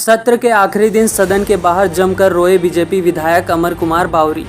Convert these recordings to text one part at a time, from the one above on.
सत्र के आखिरी दिन सदन के बाहर जमकर रोए बीजेपी विधायक अमर कुमार बावरी।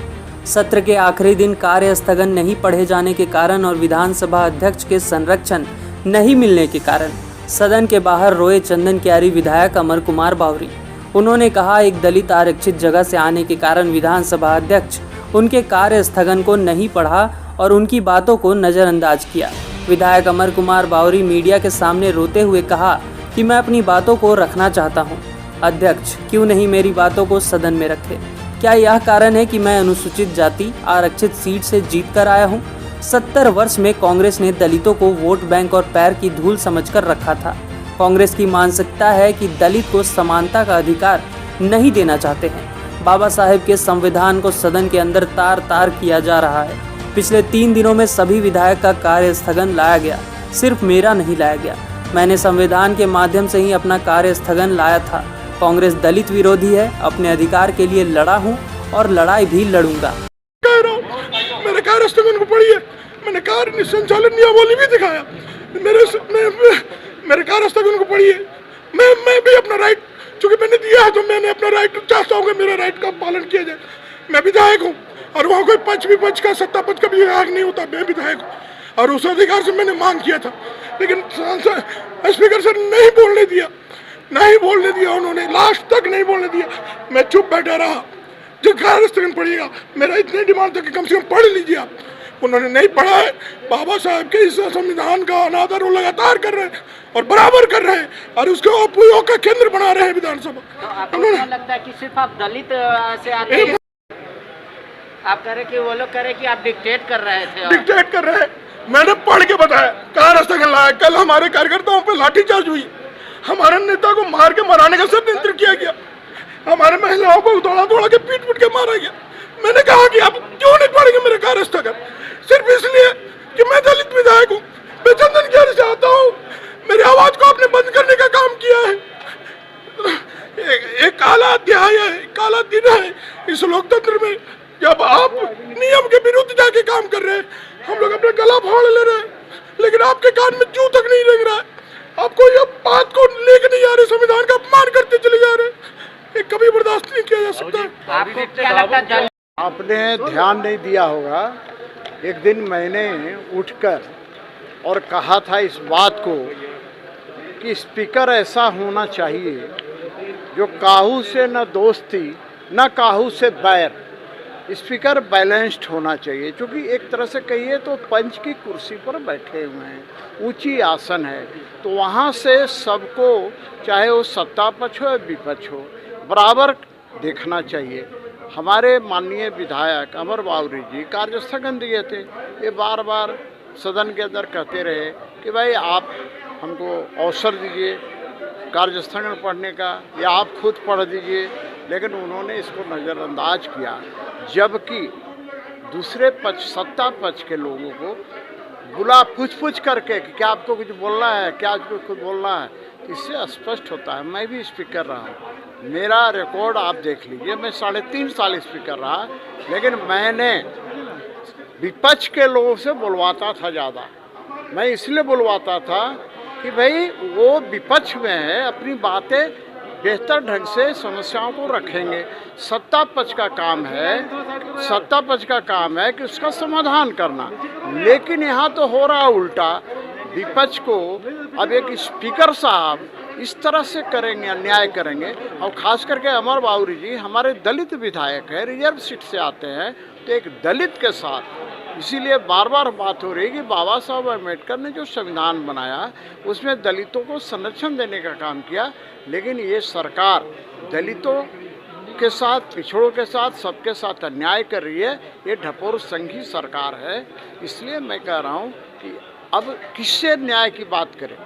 सत्र के आखिरी दिन कार्य स्थगन नहीं पढ़े जाने के कारण और विधानसभा अध्यक्ष के संरक्षण नहीं मिलने के कारण सदन के बाहर रोए चंदन क्यारी विधायक अमर कुमार बावरी। उन्होंने कहा, एक दलित आरक्षित जगह से आने के कारण विधानसभा अध्यक्ष उनके कार्य स्थगन को नहीं पढ़ा और उनकी बातों को नज़रअंदाज किया। विधायक अमर कुमार बावरी मीडिया के सामने रोते हुए कहा कि मैं अपनी बातों को रखना चाहता हूं। अध्यक्ष क्यों नहीं मेरी बातों को सदन में रखे? क्या यह कारण है कि मैं अनुसूचित जाति आरक्षित सीट से जीत कर आया हूं? 70 वर्ष में कांग्रेस ने दलितों को वोट बैंक और पैर की धूल समझकर रखा था। कांग्रेस की मानसिकता है कि दलित को समानता का अधिकार नहीं देना चाहते हैं। बाबा साहेब के संविधान को सदन के अंदर तार तार किया जा रहा है। पिछले 3 दिनों में सभी विधायक का कार्य स्थगन लाया गया, सिर्फ मेरा नहीं लाया गया। मैंने संविधान के माध्यम से ही अपना कार्य स्थगन लाया था। कांग्रेस दलित विरोधी है, अपने अधिकार के लिए लड़ा हूं और लड़ाई भी लड़ूंगा। मेरे कार्य स्थगन को पढ़िए, मैंने कार्य संचालन नियमावली भी दिखाया। मेरे कार्य स्थगन को पढ़िए। मैं भी अपना राइट, चूंकि मैंने दिया है तो मैंने अपना राइट चाहता हूँ कि मेरा राइट का पालन किया जाए। मैं विधायक हूँ और वहाँ कोई पक्ष विपक्ष का सत्ता पक्ष का विधायक नहीं होता। मैं विधायक हूँ और उस अधिकार से मैंने मांग किया था, लेकिन स्पीकर सर नहीं बोलने दिया उन्होंने, लास्ट तक नहीं बोलने दिया। मैं चुप बैठा रहा। जो कार्य स्थगन पढ़िएगा, मेरा इतनी डिमांड था कि कम से कम पढ़ लीजिए आप। उन्होंने नहीं पढ़ा है। बाबा साहब के इस संविधान का अनादर वो लगातार कर रहे हैं और बराबर कर रहे हैं और उसको उपयोग का केंद्र बना रहे हैं विधानसभा। तो आपको लगता है कि सिर्फ आप दलित से आते हैं? आप कह रहे कि वो लोग कह रहे कि आप डिक्टेट कर रहे थे। डिक्टेट कर रहे हैं। मैंने पढ़ के बताया, कार्य स्थगन लाया। कल हमारे कार्यकर्ताओं पर लाठीचार्ज हुई, हमारे नेता को मार के मराने का षड्यंत्र किया गया, हमारे महिलाओं को दौड़ा के पीट के मारा गया। मैंने कहा कि आप क्यों नहीं पढ़ेंगे मेरे कार्य स्थगन? सिर्फ इसलिए कि मैं दलित विधायक हूँ, मैं चंदन क्यारी से आता हूँ। मेरी आवाज को आपने बंद करने का काम किया है। एक काला अध्याय है, काला दिन है इस लोकतंत्र में, जब आप नियम के विरुद्ध जाके काम कर रहे हैं। हम लोग अपना गला फाड़ ले रहे हैं, लेकिन आपके कान में जू तक नहीं लग रहा है। आपको ये बात को लेकर नहीं आ रहे, संविधान का अपमान करते चले जा रहे हैं। ये कभी बर्दाश्त नहीं किया जा सकता। आपको क्या लगता है? आपने ध्यान नहीं दिया होगा, एक दिन मैंने उठकर और कहा था इस बात को कि स्पीकर ऐसा होना चाहिए जो काहू से न दोस्ती न काहू से बैर। स्पीकर बैलेंस्ड होना चाहिए, क्योंकि एक तरह से कहिए तो पंच की कुर्सी पर बैठे हुए हैं, ऊंची आसन है, तो वहाँ से सबको, चाहे वो सत्ता पक्ष हो या विपक्ष हो, बराबर देखना चाहिए। हमारे माननीय विधायक अमर बावरी जी कार्य स्थगन दिए थे। ये बार बार सदन के अंदर कहते रहे कि भाई आप हमको अवसर दीजिए कार्य स्थगन पढ़ने का, या आप खुद पढ़ दीजिए, लेकिन उन्होंने इसको नज़रअंदाज किया। जबकि दूसरे पक्ष, सत्ता पक्ष के लोगों को बुला पूछ करके कि क्या आपको कुछ बोलना है, क्या आपको कुछ बोलना है, इससे स्पष्ट होता है। मैं भी स्पीकर रहा हूँ, मेरा रिकॉर्ड आप देख लीजिए। मैं 3.5 साल स्पीकर रहा, लेकिन मैंने विपक्ष के लोगों से बुलवाता था ज़्यादा। मैं इसलिए बुलवाता था कि भाई वो विपक्ष में है, अपनी बातें बेहतर ढंग से समस्याओं को रखेंगे। सत्ता पक्ष का काम है कि उसका समाधान करना, लेकिन यहाँ तो हो रहा उल्टा। विपक्ष को अब एक स्पीकर साहब इस तरह से करेंगे, अन्याय करेंगे। और खास करके अमर बावरी जी हमारे दलित विधायक हैं, रिजर्व सीट से आते हैं, तो एक दलित के साथ इसीलिए बार बार बात हो रही है कि बाबा साहब अम्बेडकर ने जो संविधान बनाया उसमें दलितों को संरक्षण देने का काम किया, लेकिन ये सरकार दलितों के साथ, पिछड़ों के साथ, सबके साथ अन्याय कर रही है। ये ढपोर संघी सरकार है। इसलिए मैं कह रहा हूँ कि अब किससे न्याय की बात करें।